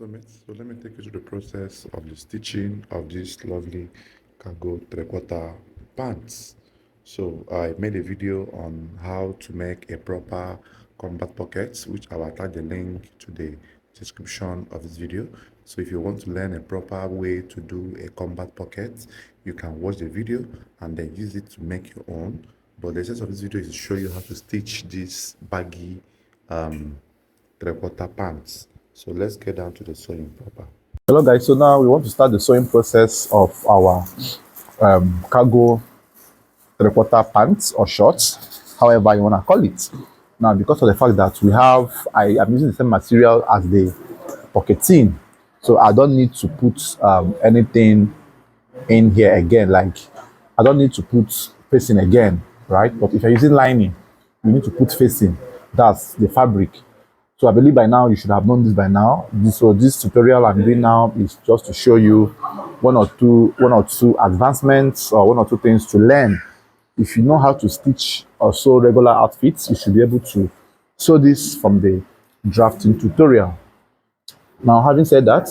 So let me take you to the process of the stitching of this lovely cargo Triquota pants. So I made a video on how to make a proper combat pocket, which I will attach the link to the description of this video. So if you want to learn a proper way to do a combat pocket, you can watch the video and then use it to make your own. But the essence of this video is to show you how to stitch this baggy Triquota pants. So let's get down to the sewing proper. Hello guys, so now we want to start the sewing process of our cargo Triquota pants or shorts, however you want to call it. Now, because of the fact that I am using the same material as the pocketing, so I don't need to put anything in here again. Like, I don't need to put facing again, right? But if you're using lining, you need to put facing. That's the fabric. So I believe by now you should have known this by now. So this tutorial I'm doing now is just to show you one or two advancements or one or two things to learn. If you know how to stitch or sew regular outfits, you should be able to sew this from the drafting tutorial. Now, having said that,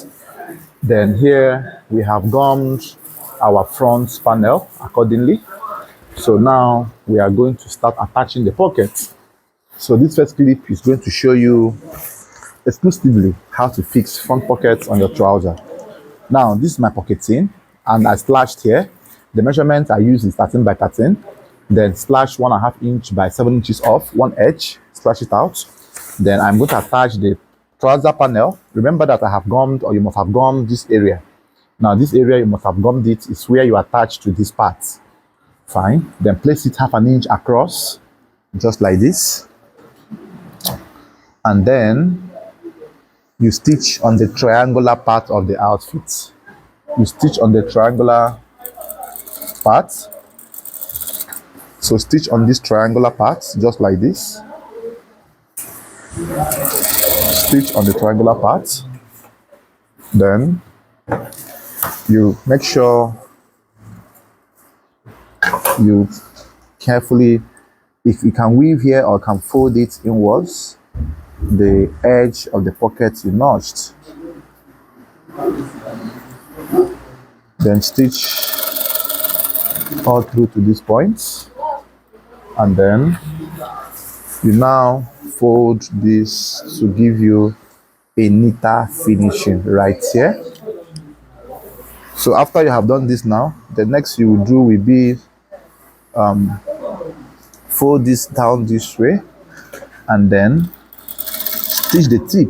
then here we have gummed our front panel accordingly. So now we are going to start attaching the pockets. So this first clip is going to show you exclusively how to fix front pockets on your trouser. Now, this is my pocketing, and I slashed here. The measurement I use is 13 by 13. Then slash 1.5 inch by 7 inches off one edge, slash it out. Then I'm going to attach the trouser panel. Remember that I have gummed, or you must have gummed this area. Now, this area you must have gummed it is where you attach to this part. Fine. Then place it 1/2 inch across, just like this. And then you stitch on the triangular part of the outfit. You stitch on the triangular part. So stitch on this triangular part, just like this. Stitch on the triangular part. Then you make sure you carefully, if you can weave here or can fold it inwards, the edge of the pocket you notched. Then stitch all through to these points, and then you now fold this to give you a neater finishing right here. So after you have done this, now the next you will do will be fold this down this way and then stitch the tip.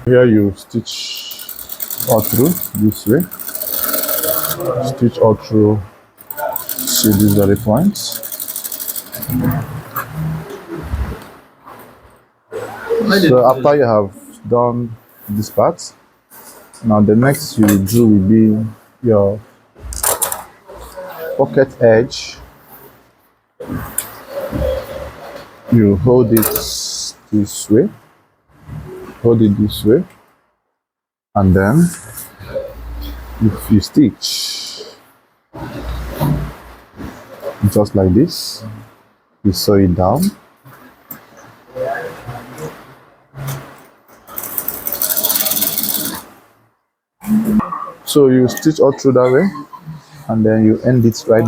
Here you stitch all through this way. Stitch all through to these very points. So after you have done this part, now the next you will do will be your pocket edge. You hold it this way, and then if you stitch just like this, you sew it down. So you stitch all through that way, and then you end it right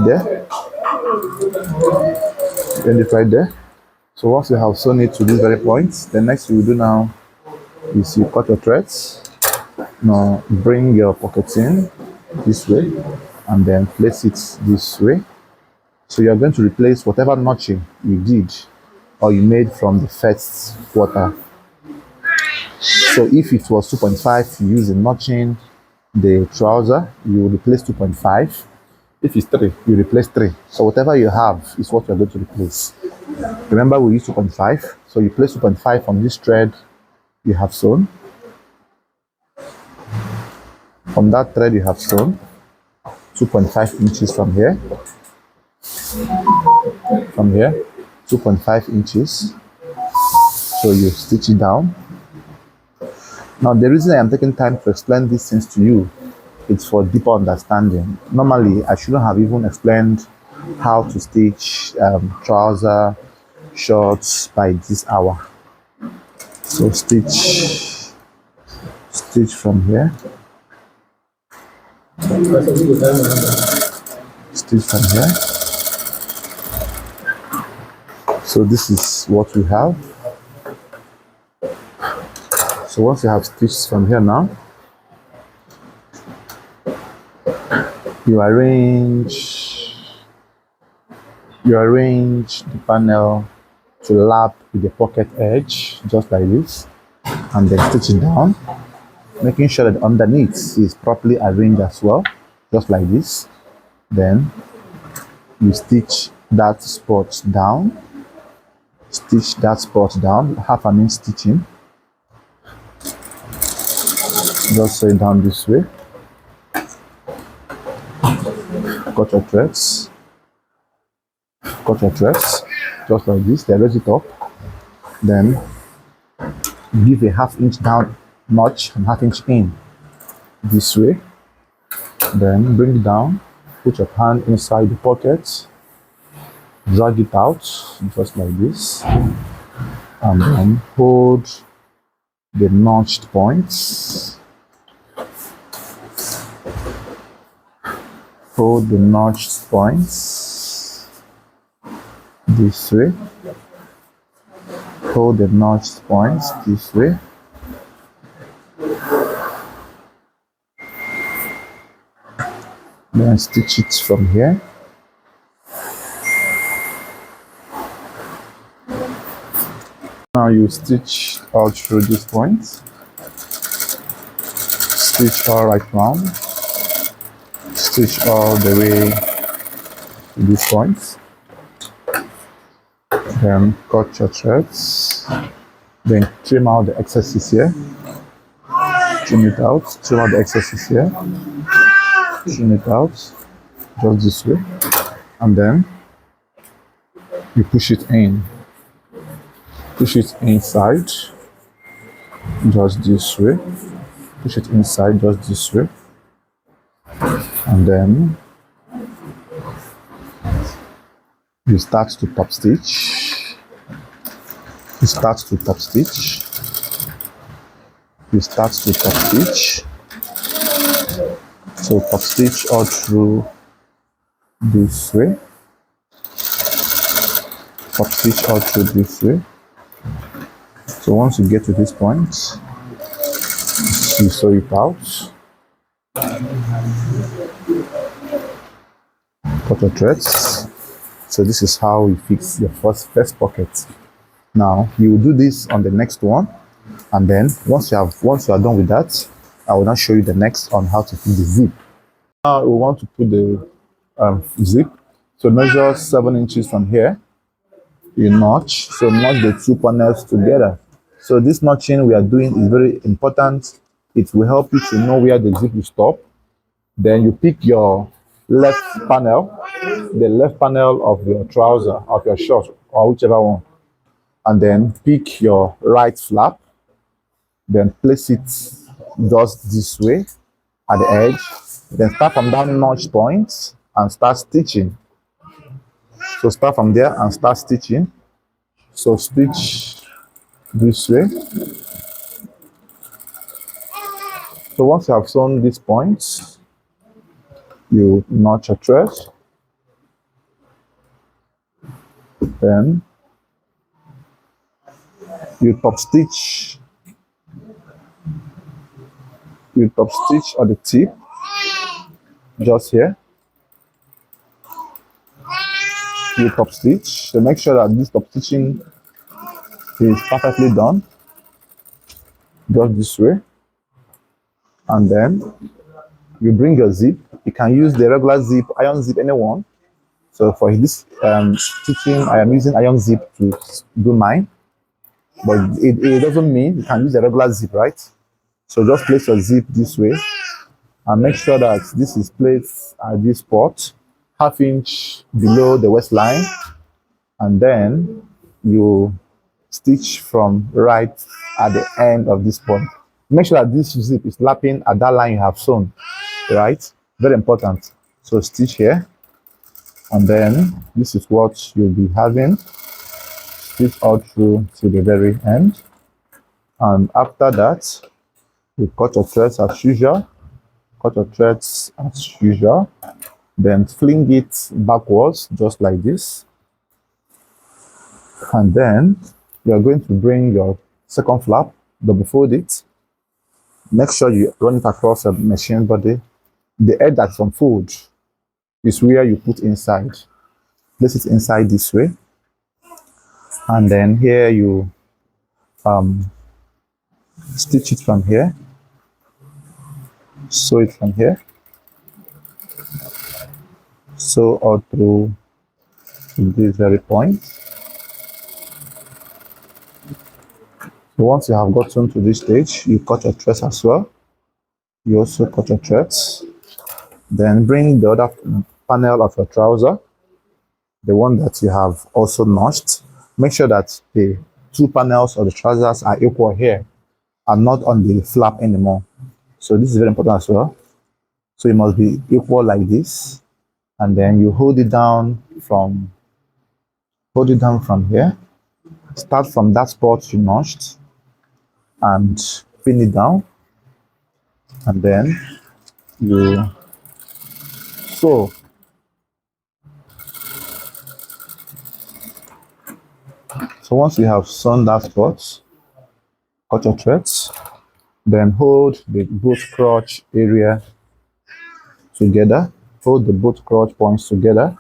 there. So once you have sewn it to these very points, the next you will do now is you cut your threads. Now bring your pocket in this way and then place it this way. So you are going to replace whatever notching you did or you made from the first quarter. So if it was 2.5, you use the notching the trouser, you will replace 2.5. If it's 3, you replace 3. So whatever you have is what you're going to replace. Remember, we use 2.5, so you place 2.5 on this thread you have sewn. From that thread you have sewn 2.5 inches from here. From here, 2.5 inches. So you stitch it down. Now, the reason I am taking time to explain these things to you, it's for deeper understanding. Normally, I shouldn't have even explained how to stitch trouser, shorts by this hour. So stitch from here, stitch from here. So this is what we have. So once you have stitched from here now, you arrange the panel to lap with the pocket edge, just like this, and then stitch it down, making sure that underneath is properly arranged as well, just like this. Then you stitch that spot down, half an inch stitching, just sew it down this way. Cut your threads, just like this. Then raise it up, then give a half inch down notch and half inch in this way. Then bring it down, put your hand inside the pocket, drag it out just like this, and then hold the notched points. Hold the notched points this way. Hold the notched points this way. Then stitch it from here. Now you stitch all through these points. Stitch all right round. Stitch all the way to these points. Then cut your threads. Then trim out the excesses here. Trim it out. Trim out the excesses here. Trim it out just this way. And then you push it in. Push it inside just this way. Push it inside just this way. And then you start to top stitch. You start to top stitch. You start to top stitch. So top stitch all through this way. Top stitch all through this way. So once you get to this point, you sew it out. Cut your threads. So this is how you fix your first pocket. Now you will do this on the next one, and then once you are done with that, I will now show you the next on how to fix the zip. Now we want to put the zip. So measure 7 inches from here. You notch. So notch the two panels together. So this notching we are doing is very important. It will help you to know where the zip will stop. Then you pick your left panel, the left panel of your trouser, of your shirt, or whichever one. And then pick your right flap. Then place it just this way at the edge. Then start from that notch point and start stitching. So start from there and start stitching. So stitch this way. So once you have sewn these points, you notch a thread. Then you top stitch. You top stitch at the tip, just here. You top stitch. So make sure that this top stitching is perfectly done. Just this way. And then you bring your zip. You can use the regular zip, iron zip, anyone. So for this stitching, I am using iron zip to do mine. But it doesn't mean you can use the regular zip, right? So just place your zip this way and make sure that this is placed at this spot, half inch below the waistline, and then you stitch from right at the end of this point. Make sure that this zip is lapping at that line you have sewn, right? Very important. So stitch here, and then this is what you'll be having. Stitch all through to the very end. And after that, you cut your threads as usual. Cut your threads as usual. Then fling it backwards, just like this. And then you're going to bring your second flap, double fold it. Make sure you run it across the machine body. The edge that's unfold is where you put inside. Place it inside this way. And then here you stitch it from here. Sew it from here. Sew all through this very point. So once you have gotten to this stage, you cut your threads as well. You also cut your threads. Then bring the other panel of your trouser, the one that you have also notched. Make sure that the two panels of the trousers are equal here and not on the flap anymore. So this is very important as well. So it must be equal like this. And then you hold it down from here. Start from that spot you notched and pin it down. And then you sew. So once you have sewn that spot, cut your threads, then hold the both crotch area together, hold the both crotch points together,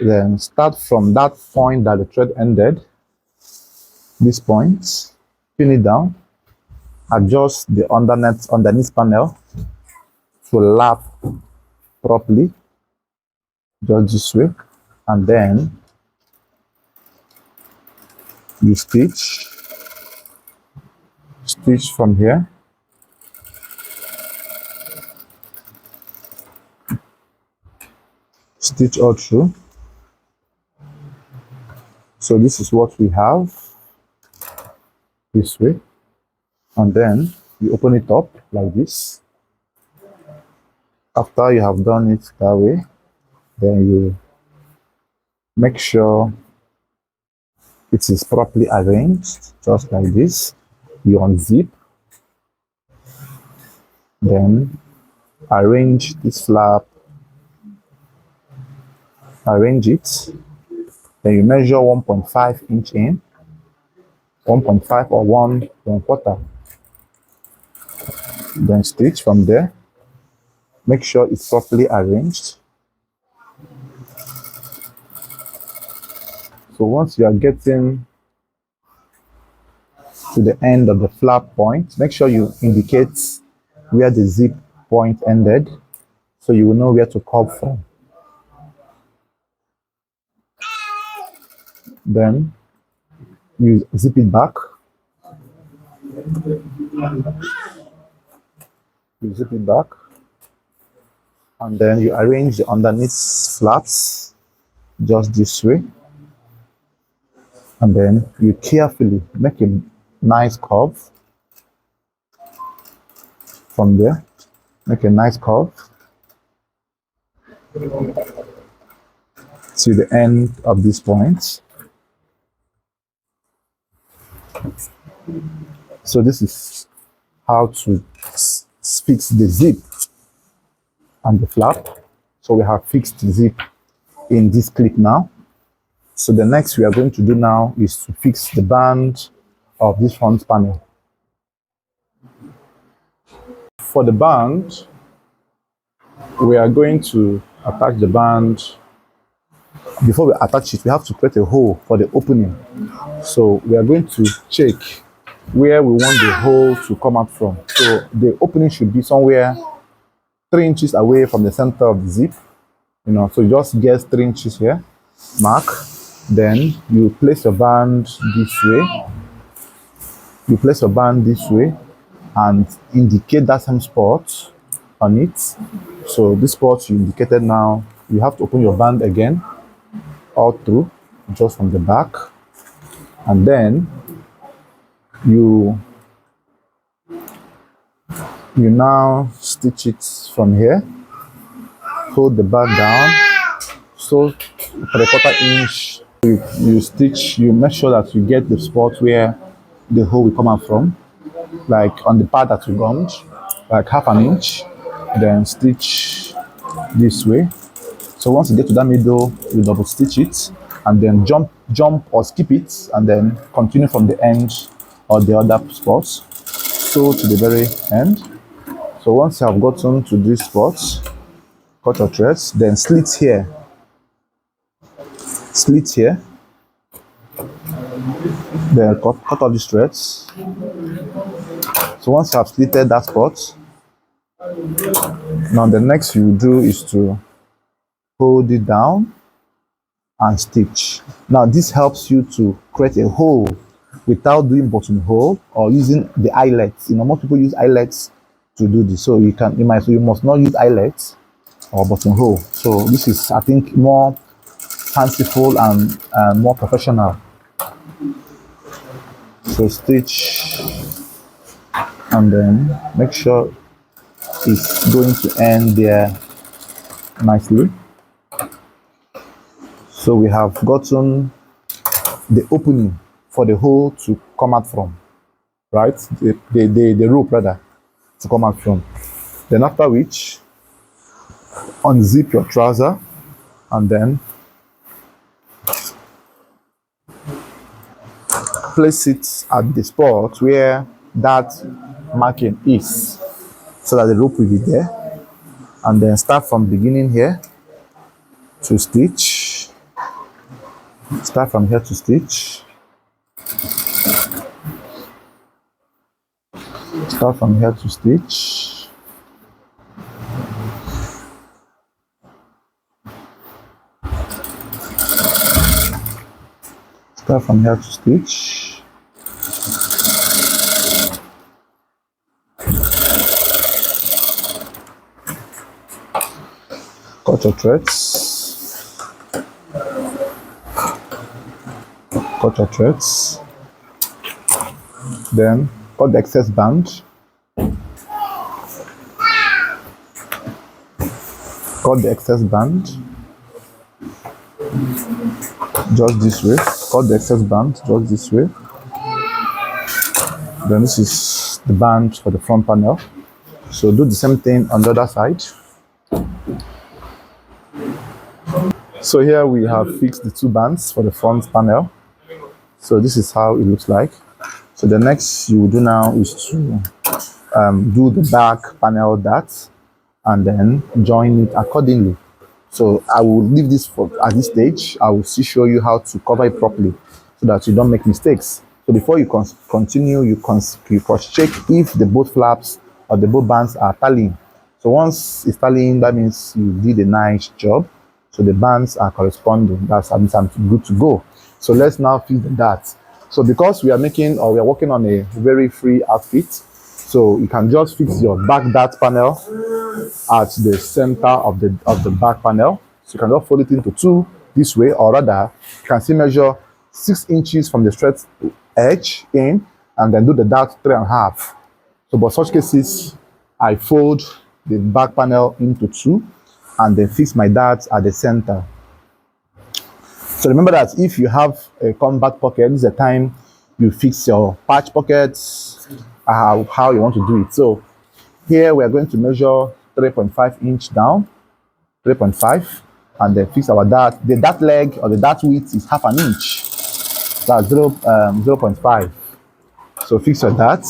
then start from that point that the thread ended, this point, pin it down, adjust the underneath panel to lap properly, just this way, and then you stitch from here, stitch all through. So this is what we have this way, and then you open it up like this. After you have done it that way, then you make sure it is properly arranged, just like this. You unzip, then arrange this flap, arrange it, then you measure 1.5 inch in, 1.5 or 1.25, then stitch from there. Make sure it's properly arranged. So once you are getting to the end of the flap point, make sure you indicate where the zip point ended, so you will know where to curve from. Then you zip it back. You zip it back, and then you arrange the underneath flaps just this way, and then you carefully make a nice curve from there. Make a nice curve to the end of this point. So this is how to fix the zip and the flap. So we have fixed the zip in this clip now. So the next we are going to do now is to fix the band of this front panel. For the band, we are going to attach the band. Before we attach it, we have to create a hole for the opening. So we are going to check where we want the hole to come out from. So the opening should be somewhere 3 inches away from the center of the zip. So you just guess 3 inches here, mark. Then you place your band this way. You place your band this way and indicate that same spot on it. So this spot you indicated now, you have to open your band again, all through, just from the back. And then you now stitch it from here. Hold the band down. So 3/4 inch. You stitch, you make sure that you get the spot where the hole will come out from, like on the part that we gummed, like half an inch, then stitch this way. So once you get to that middle, you double stitch it, and then jump or skip it, and then continue from the end or the other spots, so to the very end. So once you have gotten to this spot, cut your threads, then slit here, then cut off these threads. So once you have slitted that spot, now the next you do is to hold it down and stitch. Now this helps you to create a hole without doing buttonhole or using the eyelets. You know, most people use eyelets to do this, so you must not use eyelets or buttonhole. So this is, I think, more fanciful and more professional. So stitch and then make sure it's going to end there nicely. So we have gotten the opening for the hole to come out from, right? The rope rather to come out from. Then after which, unzip your trouser and then place it at the spot where that marking is, so that the rope will be there, and then start from beginning here to stitch. Start from here to stitch. Start from here to stitch. Start from here to stitch. Cut your threads. Cut your threads. Then cut the excess band. Cut the excess band. Just this way. Cut the excess band just this way. Then this is the band for the front panel. So do the same thing on the other side. So here we have fixed the two bands for the front panel. So this is how it looks like. So the next you will do now is to do the back panel dart and then join it accordingly. So I will leave this for at this stage. I will still show you how to cover it properly so that you don't make mistakes. So before you continue, you cross-check if the both flaps or the both bands are tallying. So once it's tallying, that means you did a nice job. So the bands are corresponding. That means I'm good to go. So let's now fix the dart. So because we are working on a very free outfit, so you can just fix your back dart panel at the center of the back panel. So you can just fold it into two this way, or rather, you can still measure 6 inches from the straight edge in, and then do the dart 3.5. So, but such cases, I fold the back panel into two, and then fix my darts at the center. So remember that if you have a combat pocket, this is the time you fix your patch pockets, how you want to do it. So here we are going to measure 3.5 inch down, 3.5, and then fix our dart. The dart leg or the dart width is half an inch. That's 0.5. So fix your dart.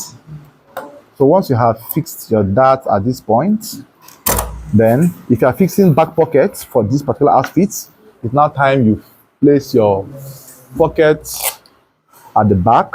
So once you have fixed your dart at this point, then if you are fixing back pockets for this particular outfit, it's now time you place your pocket at the back,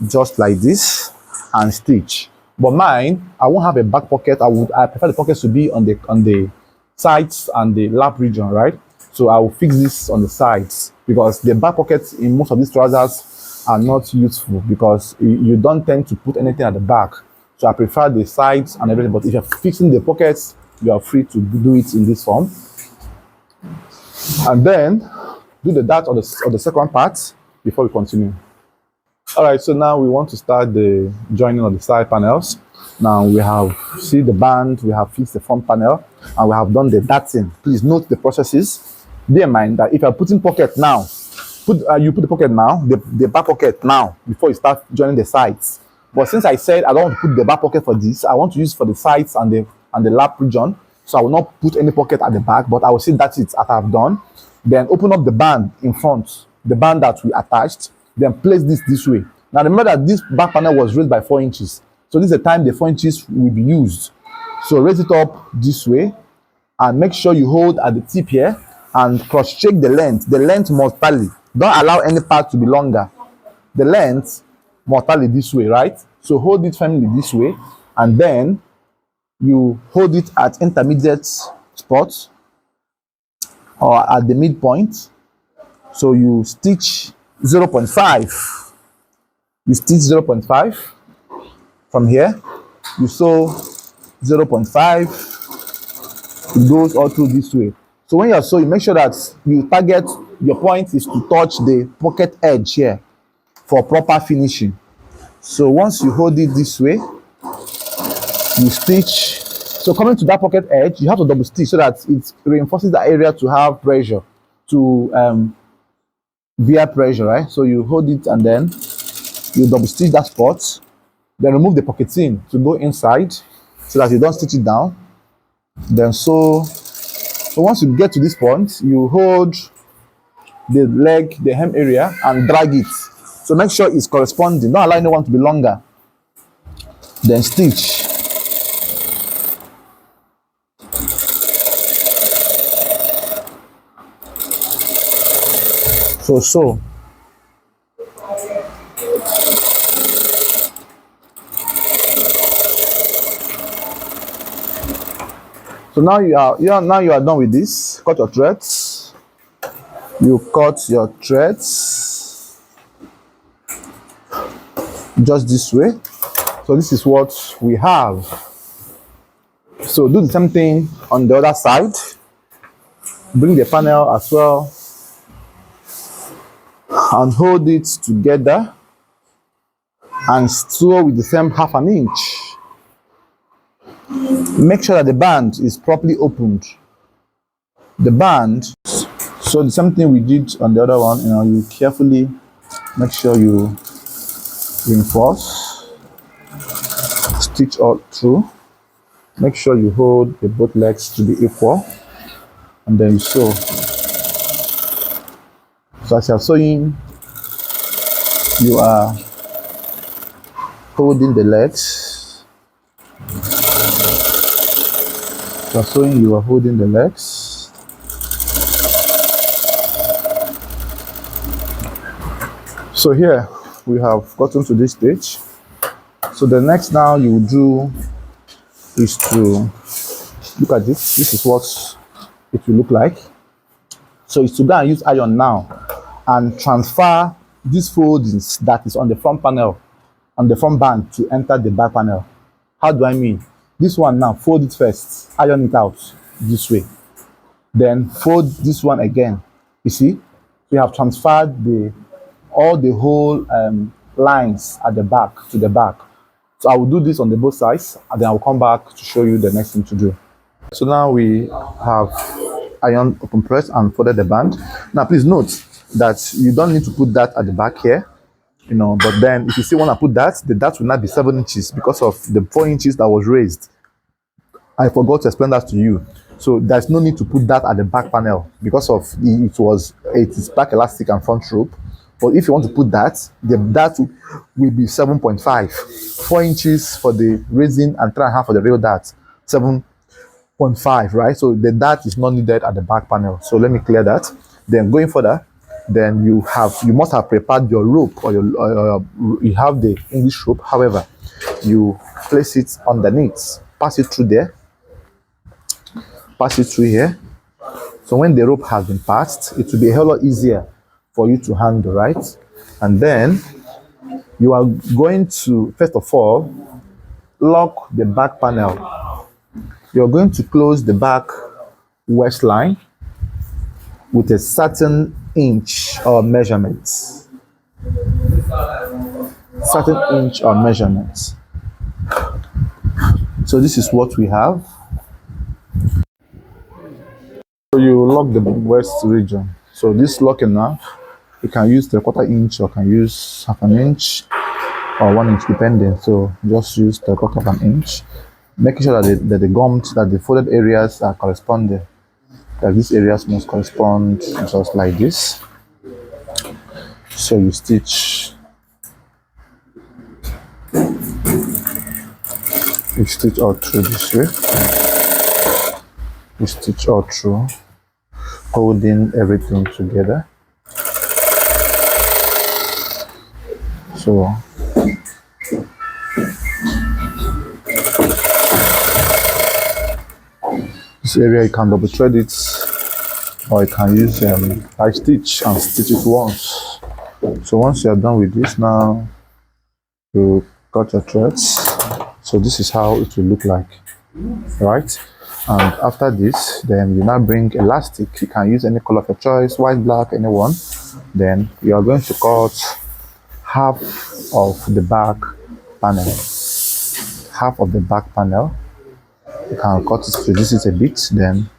just like this, and stitch. But mine, I won't have a back pocket. I prefer the pockets to be on the sides and the lap region, right? So I will fix this on the sides because the back pockets in most of these trousers are not useful because you don't tend to put anything at the back. So I prefer the sides and everything. But if you're fixing the pockets, you are free to do it in this form. And then do the dart on the second part before we continue. All right, so now we want to start the joining of the side panels. Now we have see the band, we have fixed the front panel, and we have done the darting. Please note the processes. Bear in mind that if you're putting pocket now, you put the pocket now, the back pocket now before you start joining the sides. But since I said I don't want to put the back pocket for this, I want to use for the sides and the lap region. So I will not put any pocket at the back, but I will say that's it as I've done. Then open up the band in front, the band that we attached. Then place this way. Now remember that this back panel was raised by 4 inches. So this is the time the 4 inches will be used. So raise it up this way and make sure you hold at the tip here and cross-check the length. The length must tally. Don't allow any part to be longer. The length must tally this way, right? So hold it firmly this way, and then you hold it at intermediate spots or at the midpoint. So you stitch 0.5. You stitch 0.5 from here. You sew 0.5. It goes all through this way. So when you're sewing, make sure that you target, your point is to touch the pocket edge here for proper finishing. So once you hold it this way, you stitch. So coming to that pocket edge, you have to double stitch so that it reinforces the area to have pressure, to bear pressure, right? So you hold it and then you double stitch that spot, then remove the pocketing to go inside so that you don't stitch it down. Then so once you get to this point, you hold the leg, the hem area, and drag it. So make sure it's corresponding. Don't allow anyone to be longer. Then stitch. So. So now you are done with this. Cut your threads. You cut your threads just this way. So this is what we have. So do the same thing on the other side. Bring the panel as well and hold it together and sew with the same 1/2 inch. Make sure that the band is properly opened. The band, so the same thing we did on the other one, you carefully make sure you reinforce, stitch all through. Make sure you hold the both legs to be equal, and then you sew. So as you're sewing, you are holding the legs. So sewing, you are holding the legs. So here we have gotten to this stage. So the next now you will do is to look at this. This is what it will look like. So it's to go and use iron now and transfer these foldings that is on the front panel, on the front band, to enter the back panel. How do I mean? This one now, fold it first, iron it out this way. Then fold this one again. You see, we have transferred all the whole lines at the back to the back. So I will do this on the both sides, and then I will come back to show you the next thing to do. So now we have iron open press and folded the band. Now please note that you don't need to put that at the back here. But then if you still want to put that, the dart will not be 7 inches because of the 4 inches that was raised. I forgot to explain that to you. So there's no need to put that at the back panel because of it is back elastic and front rope. But if you want to put that, the dart will be 7.5, 4 inches for the raising and 3.5 for the real dart, 7.5, right? So the dart is not needed at the back panel. So let me clear that. Then going further, then you must have prepared your rope, or you have the English rope. However, you place it underneath, pass it through there, pass it through here. So when the rope has been passed, it will be a whole lot easier for you to handle, right? And then you are going to, first of all, lock the back panel. You're going to close the back waistline with a certain inch or measurement. Certain inch or measurement. So this is what we have. So you lock the waist region. So this locking now, You can use 3/4 inch or can use half an inch or 1 inch depending. So just use 3/4 of an inch. Making sure that the gums, that the folded areas are corresponding. That these areas must correspond just like this. So you stitch all through this way. You stitch all through, holding everything together. So this area you can double thread it, or you can use high stitch and stitch it once. So once you are done with this, now you cut your threads. So this is how it will look like, right? And after this, then you now bring elastic. You can use any color of your choice, white, black, anyone. Then you are going to cut half of the back panel. Half of the back panel. You can cut it, reduce it a bit, then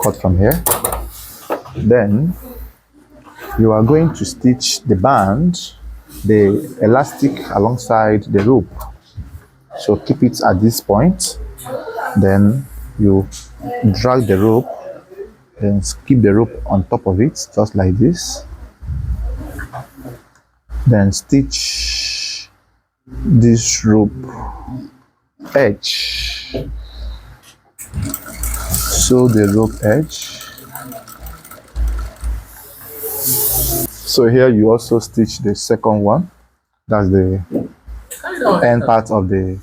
cut from here. Then you are going to stitch the band, the elastic alongside the rope. So keep it at this point. Then you drag the rope, then keep the rope on top of it, just like this. Then stitch this rope edge. Sew the rope edge. So here you also stitch the second one. That's the end part of the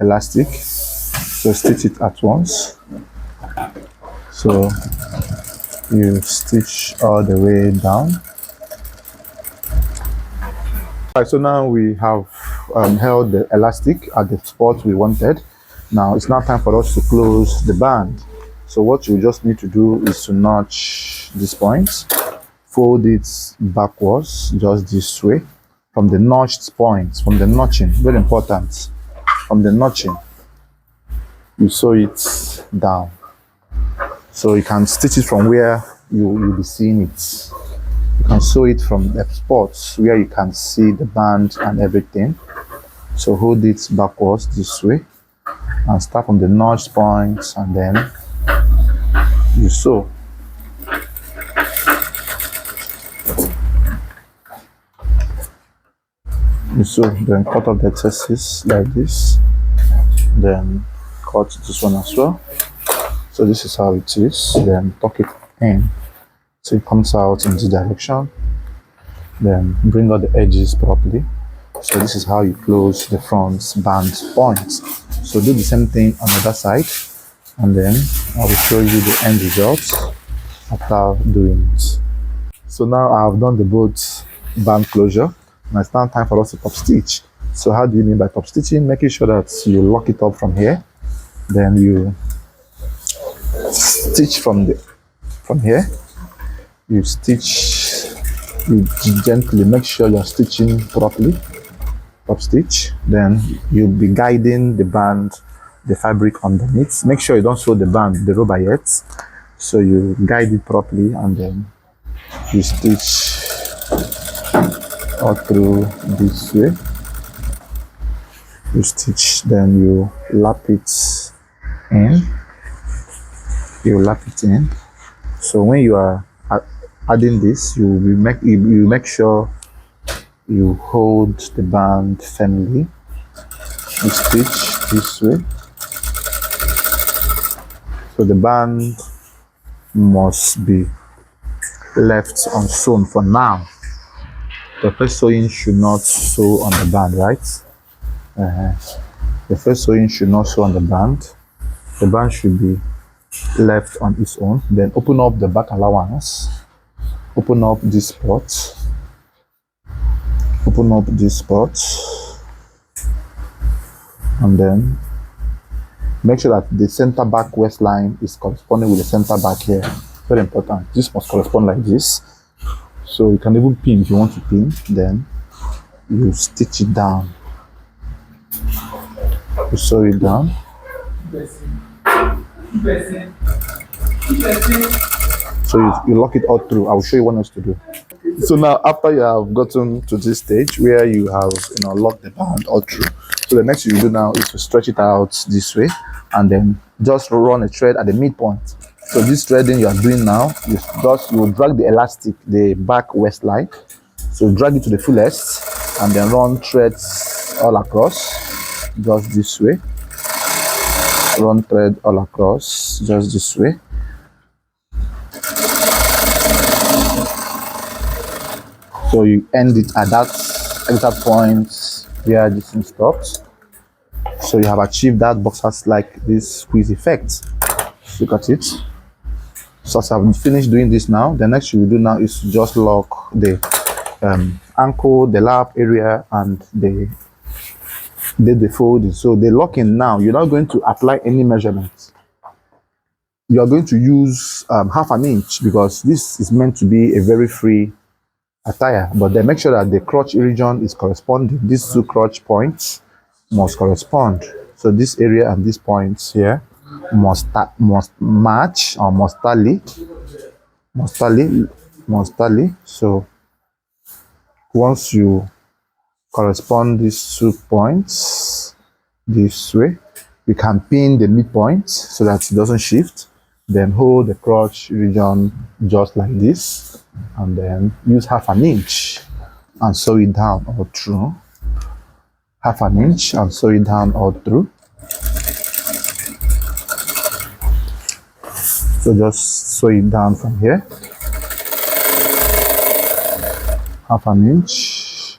elastic. So stitch it at once. So you stitch all the way down. Right, so now we have held the elastic at the spot we wanted. Now it's now time for us to close the band. So what you just need to do is to notch this point, fold it backwards, just this way, from the notched points, from the notching, very important, from the notching, you sew it down. So you can stitch it from where you'll be seeing it. You can sew it from the spots where you can see the band and everything. So hold it backwards this way and start from the notched points, and then you sew. You sew, then cut off the excesses like this, then cut this one as well. So this is how it is. Then tuck it in so it comes out in this direction. Then bring out the edges properly. So this is how you close the front band points. So do the same thing on the other side, and then I will show you the end results after doing it. So now I have done the both band closure. Now it's now time for us to top stitch. So how do you mean by top stitching? Making sure that you lock it up from here, then you stitch from here. You stitch, you gently make sure you're stitching properly. Top stitch. Then you'll be guiding the band, the fabric underneath. Make sure you don't sew the band, the rubber yet. So you guide it properly, and then you stitch all through this way. You stitch, then you lap it in. You lap it in. So when you are adding this, you make sure you hold the band firmly. You stitch this way. So the band must be left unsewn for now. The first sewing should not sew on the band, right? The first sewing should not sew on the band. The band should be left on its own. Then open up the back allowance. Open up this spot. Open up this spot. And then make sure that the center back waistline is corresponding with the center back here. Very important. This must correspond like this. So you can even pin if you want to pin. Then you stitch it down. You sew it down. So you lock it all through. I will show you what else to do. So now, after you have gotten to this stage where you have locked the band all through, so the next thing you do now is to stretch it out this way, and then just run a thread at the midpoint. So this threading you are doing now, you will drag the elastic, the back waistline. So drag it to the fullest, and then run threads all across, just this way. Run thread all across, just this way. So you end it at that exact point where this thing stops. So you have achieved that boxers like this squeeze effect. Look at it. So as I've finished doing this now, the next you will do now is to just lock the ankle, the lap area, and the folding. So the locking now, you're not going to apply any measurements. You are going to use half an inch because this is meant to be a very free attire, but then make sure that the crotch region is corresponding. These two crotch points must correspond. So this area and these points here must match or must tally. So once you correspond these 2 points this way, you can pin the midpoint so that it doesn't shift. Then hold the crotch region just like this, and then use half an inch and sew it down all through. Half an inch and sew it down all through. So just sew it down from here. Half an inch.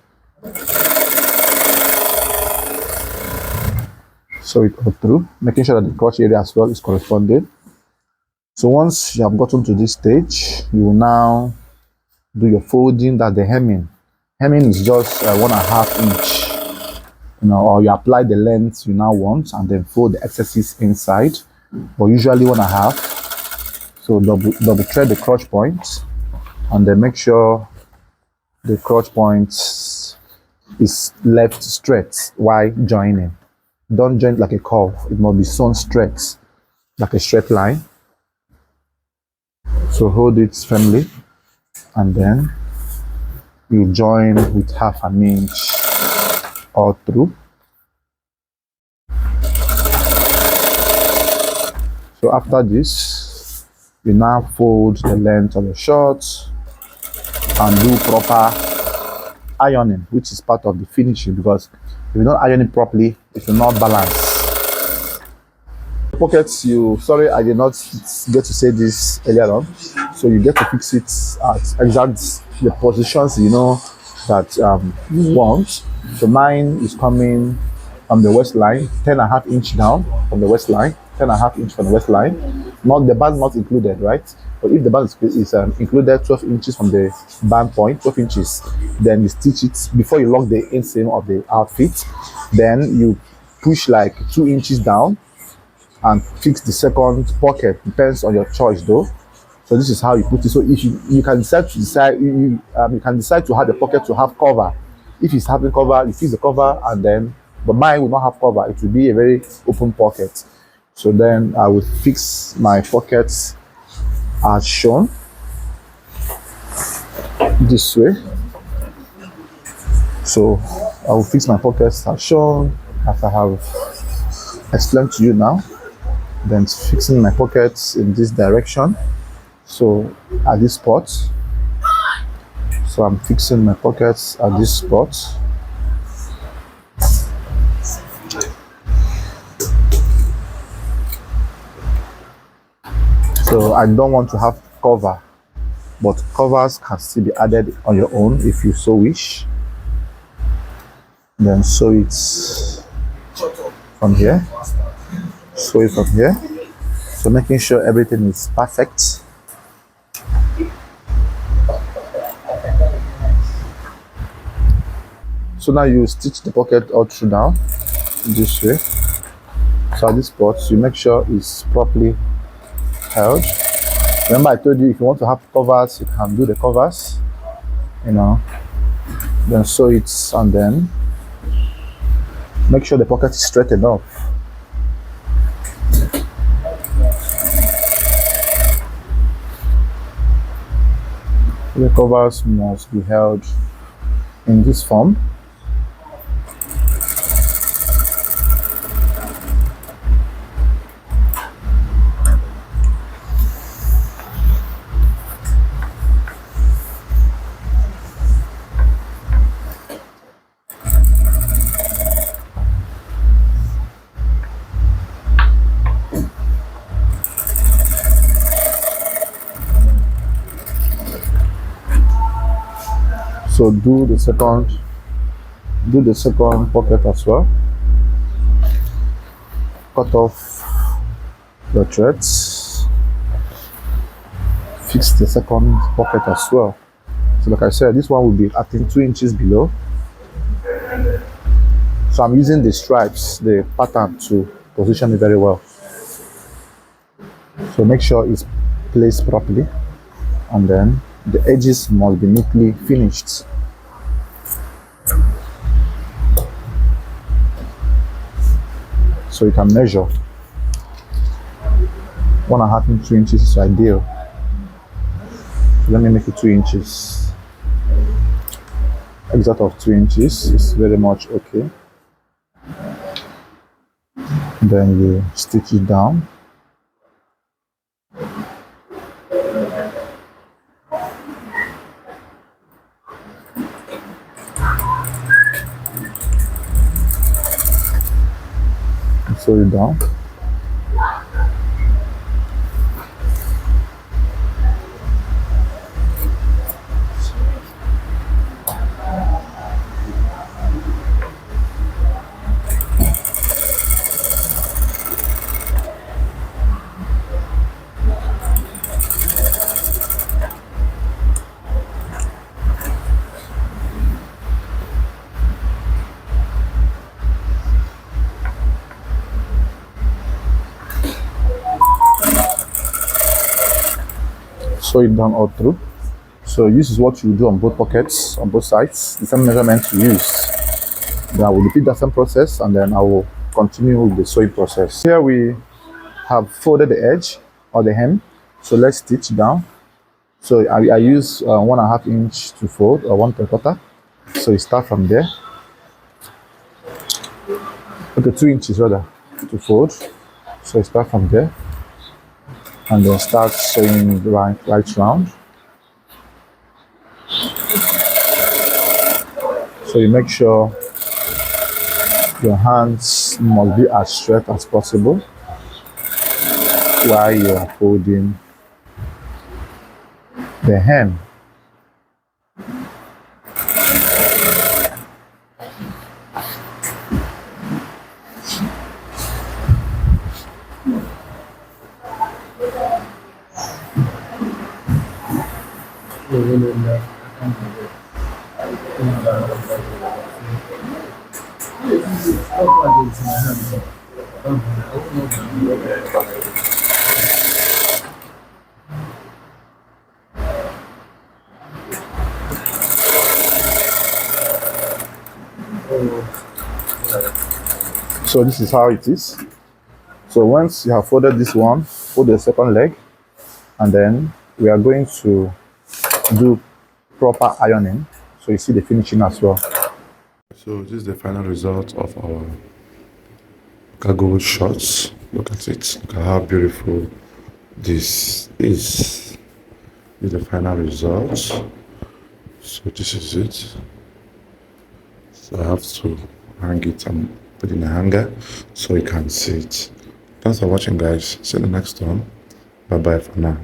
Sew it all through, making sure that the crotch area as well is corresponding. So once you have gotten to this stage, you will now do your folding, that the hemming. Hemming is just 1.5 inch, or you apply the length you now want and then fold the excesses inside, but usually 1.5. So double thread the crotch points, and then make sure the crotch points is left straight while joining. Don't join like a curve, it must be sewn straight, like a straight line. So hold it firmly, and then you join with half an inch all through. So after this, you now fold the length of the shorts and do proper ironing, which is part of the finishing, because if you don't iron it properly, it will not balance. Pockets, sorry I did not get to say this earlier on, so you get to fix it at exact the positions that you want. So mine is coming from the waistline, 10.5 inch down from the waistline, 10.5 inch from the waistline. Not the band not included, right? But if the band is included 12 inches from the band point, 12 inches, then you stitch it before you lock the inseam of the outfit. Then you push like 2 inches down and fix the second pocket. Depends on your choice though. So this is how you put it. So if you can decide to have the pocket to have cover. If it's having cover, you fix the cover, and then, but mine will not have cover. It will be a very open pocket. So then I will fix my pockets as shown this way. So I will fix my pockets as shown, as I have explained to you now. Then fixing my pockets in this direction. So at this spot, so I'm fixing my pockets at this spot. So I don't want to have cover, but covers can still be added on your own if you so wish. Then sew it from here. Sew it from here. So making sure everything is perfect. So now you stitch the pocket all through down this way. So at this spot, you make sure it's properly held. Remember I told you if you want to have covers, you can do the covers, then sew it, and then make sure the pocket is straight enough. The covers must be held in this form. So do the second pocket as well. Cut off the threads. Fix the second pocket as well. So like I said, this one will be I think 2 inches below. So I'm using the stripes, the pattern to position it very well. So make sure it's placed properly, and then the edges must be neatly finished. So you can measure 1.5 inch, 2 inches is ideal. So let me make it 2 inches. Exit of 2 inches is very much okay. Then you stitch it down. Sew it down. Sew it down all through. So this is what you do on both pockets, on both sides, the same measurement to use. Then I will repeat that same process, and then I will continue with the sewing process. Here we have folded the edge or the hem, so let's stitch down. So I use 1.5 inch to fold, or 1/3. So you start from there. Okay, 2 inches rather to fold. So you start from there, and then start sewing right round. So you make sure your hands must be as straight as possible while you are folding the hem. So this is how it is. So once you have folded this one, fold the second leg, and then we are going to do proper ironing. So you see the finishing as well. So this is the final result of our cargo shorts. Look at it. Look at how beautiful this is. This is the final result. So this is it. So I have to hang it and put it in a hanger so you can see it. Thanks for watching, guys. See you in the next one. Bye bye for now.